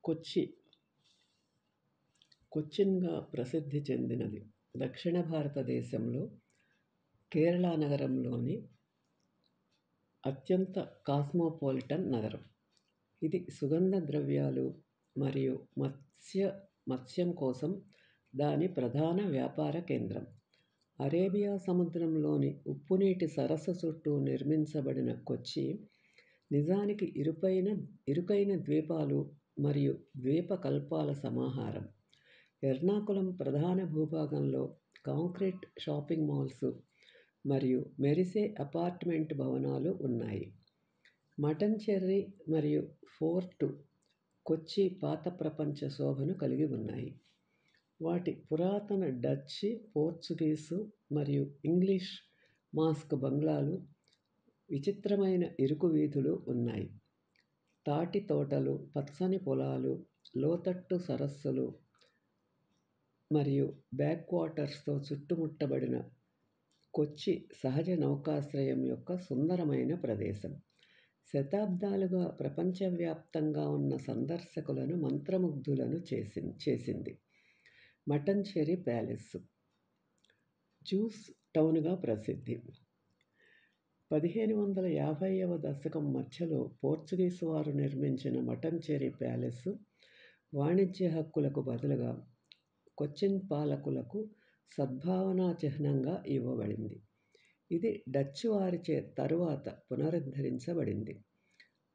కొచ్చి కొచ్చిన్‌గా ప్రసిద్ధి చెందినది. దక్షిణ భారతదేశంలో కేరళ నగరంలోని అత్యంత కాస్మోపాలిటన్ నగరం. ఇది సుగంధ ద్రవ్యాలు మరియు మత్స్యం కోసం దాని ప్రధాన వ్యాపార కేంద్రం. అరేబియా సముద్రంలోని ఉప్పునీటి సరస్సు చుట్టూ నిర్మించబడిన కొచ్చి నిజానికి ఇరుకైన ద్వీపాలు మరియు ద్వీపకల్పాల సమాహారం. ఎర్నాకులం ప్రధాన భూభాగంలో కాంక్రీట్ షాపింగ్ మాల్స్ మరియు మెరిసే అపార్ట్మెంట్ భవనాలు ఉన్నాయి. మటన్చెర్రీ మరియు ఫోర్ట్ కొచ్చి పాత ప్రపంచ శోభను కలిగి ఉన్నాయి. వాటి పురాతన డచ్, పోర్చుగీసు మరియు ఇంగ్లీష్ మాస్క్ బంగ్లాలు, విచిత్రమైన ఇరుకు వీధులు ఉన్నాయి. తాటి తోటలు, పచ్చని పొలాలు, లోతట్టు సరస్సులు మరియు బ్యాక్వాటర్స్తో చుట్టుముట్టబడిన కొచ్చి సహజ నౌకాశ్రయం యొక్క సుందరమైన ప్రదేశం. శతాబ్దాలుగా ప్రపంచవ్యాప్తంగా ఉన్న సందర్శకులను మంత్రముగ్ధులను చేసింది. మటన్చెర్రీ ప్యాలెస్ జ్యూస్ టౌన్గా ప్రసిద్ధి. 1550వ దశకం మధ్యలో పోర్చుగీసు వారు నిర్మించిన మటన్చెర్రీ ప్యాలెస్ వాణిజ్య హక్కులకు బదులుగా కొచ్చిన్ పాలకులకు సద్భావనా చిహ్నంగా ఇవ్వబడింది. ఇది డచ్ వారిచే తరువాత పునరుద్ధరించబడింది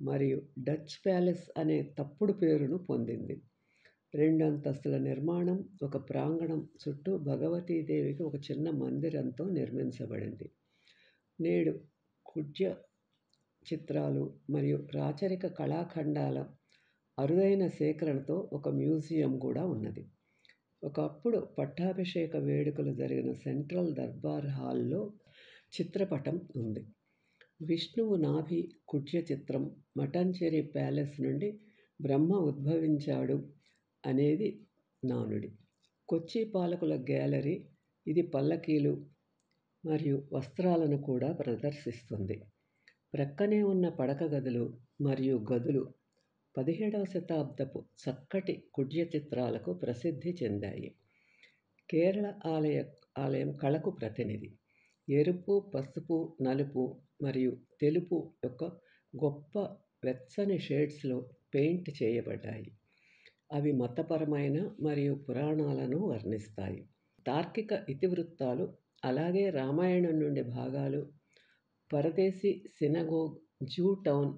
మరియు డచ్ ప్యాలెస్ అనే తప్పుడు పేరును పొందింది. 2 అంతస్తుల నిర్మాణం, ఒక ప్రాంగణం చుట్టూ భగవతీదేవికి ఒక చిన్న మందిరంతో నిర్మించబడింది. నేడు కుడ్య చిత్రాలు మరియు రాచరిక కళాఖండాల అరుదైన సేకరణతో ఒక మ్యూజియం కూడా ఉన్నది. ఒకప్పుడు పట్టాభిషేక వేడుకలు జరిగిన సెంట్రల్ దర్బార్ హాల్లో చిత్రపటం ఉంది. విష్ణువు నాభి కుడ్య చిత్రం మటన్చెర్రీ ప్యాలెస్ నుండి బ్రహ్మ ఉద్భవించాడు అనేది నానుడి. కొచ్చి పాలకుల గ్యాలరీ ఇది పల్లకీలు మరియు వస్త్రాలను కూడా ప్రదర్శిస్తుంది. ప్రక్కనే ఉన్న పడక గదులు మరియు గదులు 17వ శతాబ్దపు చక్కటి కుడ్య చిత్రాలకు ప్రసిద్ధి చెందాయి. కేరళ ఆలయం కళకు ప్రతినిధి. ఎరుపు, పసుపు, నలుపు మరియు తెలుపు యొక్క గొప్ప వెచ్చని షేడ్స్లో పెయింట్ చేయబడ్డాయి. అవి మతపరమైన మరియు పురాణాలను వర్ణిస్తాయి. తార్కిక ఇతివృత్తాలు, అలాగే రామాయణం నుండి భాగాలు, పరదేశీ సినగోగ్, జూ టౌన్,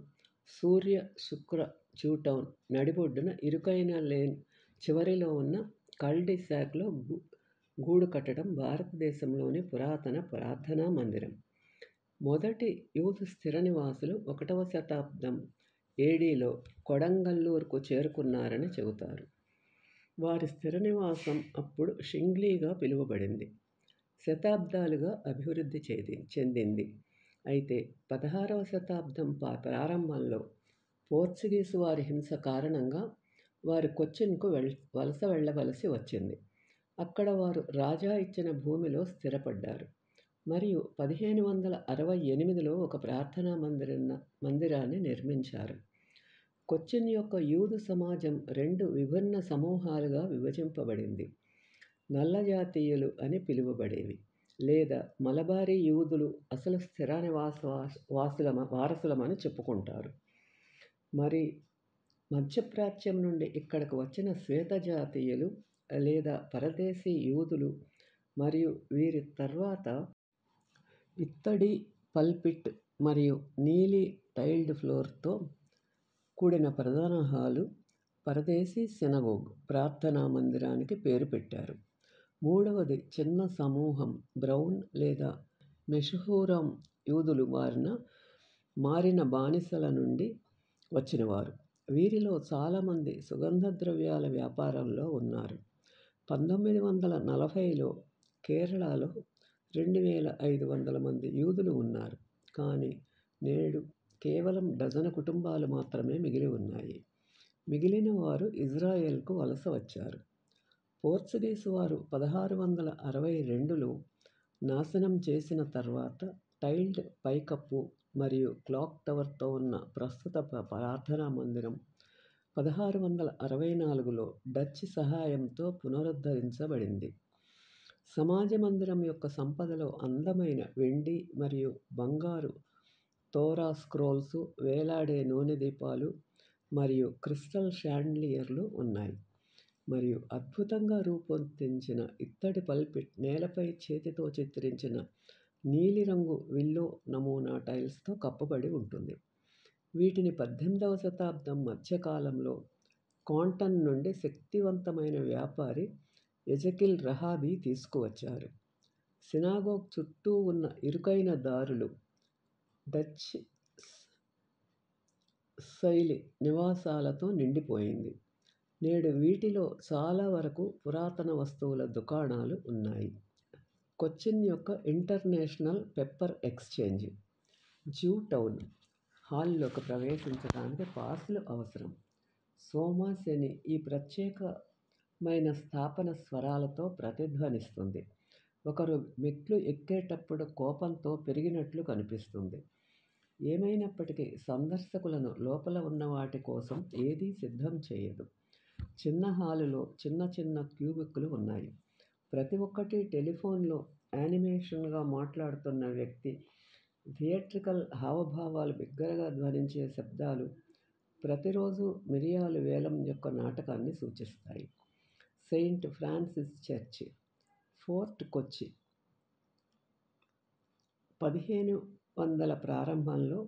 సూర్య శుక్ర జూ టౌన్ నడిబొడ్డున ఇరుకైన లేన్ చివరిలో ఉన్న కల్డిసాక్లో గూడు కట్టడం భారతదేశంలోని పురాతన ప్రార్థనా మందిరం. మొదటి యూదు స్థిర నివాసులు 1వ శతాబ్దం ఏడీలో కొడంగల్లూర్కు చేరుకున్నారని చెబుతారు. వారి స్థిర నివాసం అప్పుడు షింగ్లీగా పిలువబడింది. శతాబ్దాలుగా అభివృద్ధి చెందింది. అయితే 16వ శతాబ్దం ప్రారంభంలో పోర్చుగీసు వారి హింస కారణంగా వారు కొచ్చిన్కు వలస వెళ్ళవలసి వచ్చింది. అక్కడ వారు రాజా ఇచ్చిన భూమిలో స్థిరపడ్డారు మరియు 1568లో ఒక ప్రార్థనా మందిరాన్ని నిర్మించారు. కొచ్చిన్ యొక్క యూదు సమాజం 2 విభిన్న సమూహాలుగా విభజింపబడింది. నల్ల జాతీయులు అని పిలువబడేవి లేదా మలబారీ యూదులు అసలు స్థిర నివాస వారసులమని చెప్పుకుంటారు. మరి మధ్యప్రాచ్యం నుండి ఇక్కడకు వచ్చిన శ్వేత జాతీయులు లేదా పరదేశీ యూదులు మరియు వీరి తర్వాత ఇత్తడి పల్పిట్ మరియు నీలి టైల్డ్ ఫ్లోర్తో కూడిన ప్రధాన హాలు పరదేశీ సినగోగ్ ప్రార్థనా మందిరానికి పేరు పెట్టారు. మూడవది చిన్న సమూహం బ్రౌన్ లేదా మెషుహూరం యూదులు మారిన బానిసల నుండి వచ్చినవారు. వీరిలో చాలామంది సుగంధ ద్రవ్యాల వ్యాపారంలో ఉన్నారు. 1940లో కేరళలో 2500 మంది యూదులు ఉన్నారు, కానీ నేడు కేవలం డజను కుటుంబాలు మాత్రమే మిగిలి ఉన్నాయి. మిగిలిన వారు ఇజ్రాయెల్కు వలస వచ్చారు. పోర్చుగీసు వారు 1662లో నాశనం చేసిన తర్వాత టైల్డ్ పైకప్పు మరియు క్లాక్ టవర్తో ఉన్న ప్రస్తుత ప్రార్థనా మందిరం 1664లో డచ్ సహాయంతో పునరుద్ధరించబడింది. సమాజ మందిరం యొక్క సంపదలో అందమైన వెండి మరియు బంగారు తోరా స్క్రోల్స్, వేలాడే నూనె దీపాలు మరియు క్రిస్టల్ షాండ్లియర్లు ఉన్నాయి. మరియు అద్భుతంగా రూపొందించిన ఇత్తడి పల్పిట్ నేలపై చేతితో చిత్రించిన నీలిరంగు విల్లో నమూనా టైల్స్తో కప్పబడి ఉంటుంది. వీటిని 18వ శతాబ్దం మధ్యకాలంలో కాంటన్ నుండి శక్తివంతమైన వ్యాపారి ఎజెకిల్ రహాబీ తీసుకువచ్చారు. సినాగోగ్ చుట్టూ ఉన్న ఇరుకైన దారులు డచ్ శైలి నివాసాలతో నిండిపోయింది. నేడు వీటిలో చాలా వరకు పురాతన వస్తువుల దుకాణాలు ఉన్నాయి. కొచ్చిన్ యొక్క international pepper exchange. Zoo town హాల్లోకి ప్రవేశించడానికి పాసులు అవసరం. సోమ, శని ఈ ప్రత్యేకమైన స్థాపన స్వరాలతో ప్రతిధ్వనిస్తుంది. ఒకరు మెట్లు ఎక్కేటప్పుడు కోపంతో పెరిగినట్లు కనిపిస్తుంది. ఏమైనప్పటికీ సందర్శకులను లోపల ఉన్న వాటి కోసం ఏదీ సిద్ధం చేయదు. చిన్న హాలులో చిన్న చిన్న క్యూబిక్లు ఉన్నాయి. ప్రతి ఒక్కటి టెలిఫోన్లో యానిమేషన్గా మాట్లాడుతున్న వ్యక్తి, థియేట్రికల్ హావభావాలు, బిగ్గరగా ధ్వనించే శబ్దాలు ప్రతిరోజు మిరియాలు వేలం యొక్క నాటకాన్ని సూచిస్తాయి. సెయింట్ ఫ్రాన్సిస్ చర్చి, ఫోర్ట్ కొచ్చి 1500 ప్రారంభంలో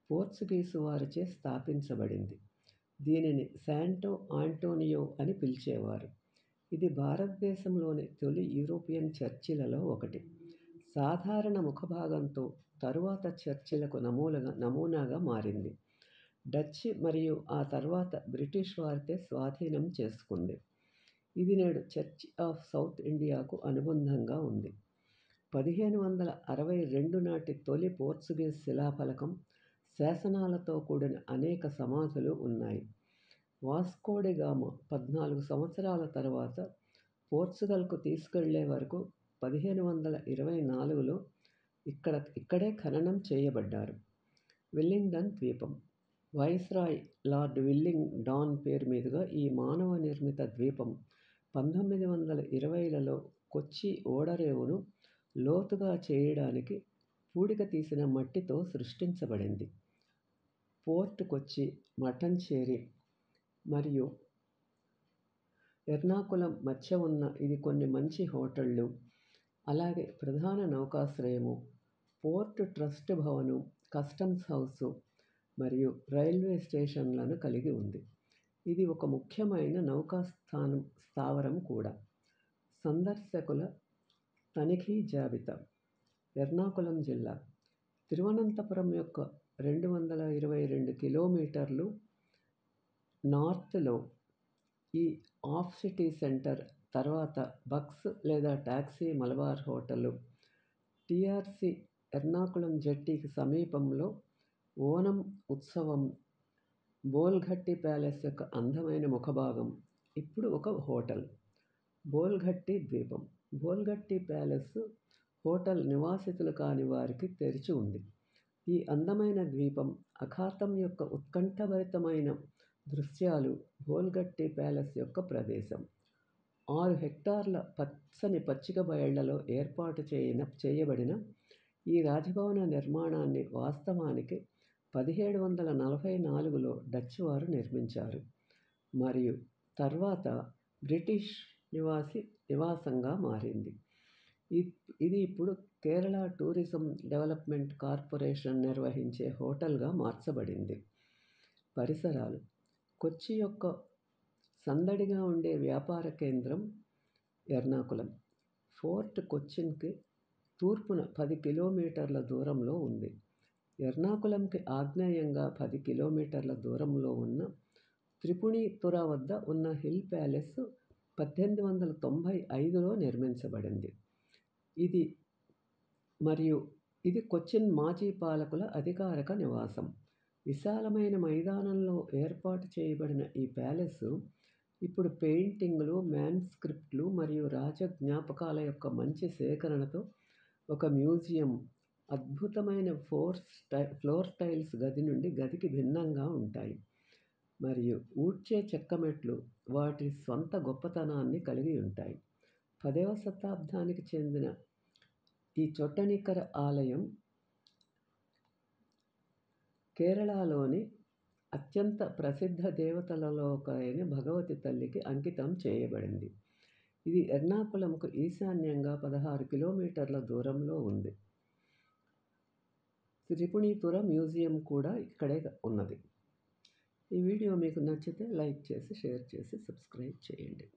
పోర్చుగీసు వారిచే స్థాపించబడింది. దీనిని శాంటో ఆంటోనియో అని పిలిచేవారు. ఇది భారతదేశంలోని తొలి యూరోపియన్ చర్చిలలో ఒకటి. సాధారణ ముఖభాగంతో తరువాత చర్చిలకు నమూనాగా మారింది. డచ్ మరియు ఆ తర్వాత బ్రిటిష్ వారితో స్వాధీనం చేసుకుంది. ఇది నేడు చర్చ్ ఆఫ్ సౌత్ ఇండియాకు అనుబంధంగా ఉంది. 1562 నాటి తొలి పోర్చుగీస్ శిలాఫలకం, శాసనాలతో కూడిన అనేక సమాధులు ఉన్నాయి. వాస్కోడి గామా 14 సంవత్సరాల తర్వాత పోర్చుగల్కు తీసుకెళ్లే వరకు 1524లో ఇక్కడే ఖననం చేయబడ్డారు. విల్లింగ్డన్ ద్వీపం. వైస్రాయ్ లార్డ్ విల్లింగ్ డాన్ పేరు మీదుగా ఈ మానవ నిర్మిత ద్వీపం 1920లలో కొచ్చి ఓడరేవును లోతుగా చేయడానికి పూడిక తీసిన మట్టితో సృష్టించబడింది. పోర్ట్ కొచ్చి, మటంచేరి మరియు ఎర్నాకులం మధ్య ఉన్న ఇది కొన్ని మంచి హోటళ్ళు, అలాగే ప్రధాన నౌకాశ్రయము, పోర్ట్ ట్రస్ట్ భవనం, కస్టమ్స్ హౌసు మరియు రైల్వే స్టేషన్లను కలిగి ఉంది. ఇది ఒక ముఖ్యమైన నౌకా స్థావరం కూడా. సందర్శకుల తనిఖీ జాబితా. ఎర్నాకులం జిల్లా. తిరువనంతపురం యొక్క 222 కిలోమీటర్లు నార్త్లో ఈ ఆఫ్ సిటీ సెంటర్, తర్వాత బక్స్ లేదా taxi Malabar hotel, TRC Ernakulam జెట్టీకి సమీపంలో ఓనం ఉత్సవం, బోల్గట్టి ప్యాలెస్ యొక్క అందమైన ముఖభాగం ఇప్పుడు ఒక హోటల్. బోల్గట్టి ద్వీపం. బోల్గట్టి ప్యాలెస్ హోటల్ నివాసితులు కాని వారికి తెరిచి ఉంది. ఈ అందమైన ద్వీపం అఖాతం యొక్క ఉత్కంఠభరితమైన దృశ్యాలు బోల్గట్టి ప్యాలెస్ యొక్క ప్రదేశం. 6 హెక్టార్ల పచ్చని పచ్చిక బయళ్లలో ఏర్పాటు చేయబడిన ఈ రాజభవన నిర్మాణాన్ని వాస్తవానికి 1744లో డచ్ వారు నిర్మించారు మరియు తర్వాత బ్రిటిష్ నివాసంగా మారింది. ఇది ఇప్పుడు కేరళ టూరిజం డెవలప్మెంట్ కార్పొరేషన్ నిర్వహించే హోటల్గా మార్చబడింది. పరిసరాలు. కొచ్చి యొక్క సందడిగా ఉండే వ్యాపార కేంద్రం ఎర్నాకులం. ఫోర్ట్ కొచ్చిన్కి తూర్పున 10 కిలోమీటర్ల దూరంలో ఉంది. ఎర్నాకులంకి ఆగ్నేయంగా 10 కిలోమీటర్ల దూరంలో ఉన్న త్రిపుణితుర వద్ద ఉన్న హిల్ ప్యాలెస్ 1895లో నిర్మించబడింది. ఇది కొచ్చిన్ మాజీ పాలకుల అధికారిక నివాసం. విశాలమైన మైదానంలో ఏర్పాటు చేయబడిన ఈ ప్యాలెస్ ఇప్పుడు పెయింటింగ్లు, మ్యాన్స్క్రిప్ట్లు మరియు రాజ జ్ఞాపకాల యొక్క మంచి సేకరణతో ఒక మ్యూజియం. అద్భుతమైన ఫ్లోర్ టైల్స్ గది నుండి గదికి భిన్నంగా ఉంటాయి. మరియు ఊడ్చే చెక్కమెట్లు వాటి స్వంత గొప్పతనాన్ని కలిగి ఉంటాయి. 10వ శతాబ్దానికి చెందిన ఈ చొట్టనిక్కర ఆలయం కేరళలోని అత్యంత ప్రసిద్ధ దేవతలలో ఒకరైన భగవతి తల్లికి అంకితం చేయబడింది. ఇది ఎర్నాకులంకు ఈశాన్యంగా 16 కిలోమీటర్ల దూరంలో ఉంది. త్రిపుణితుర మ్యూజియం కూడా ఇక్కడే ఉన్నది. ఈ వీడియో మీకు నచ్చితే లైక్ చేసి, షేర్ చేసి, సబ్స్క్రైబ్ చేయండి.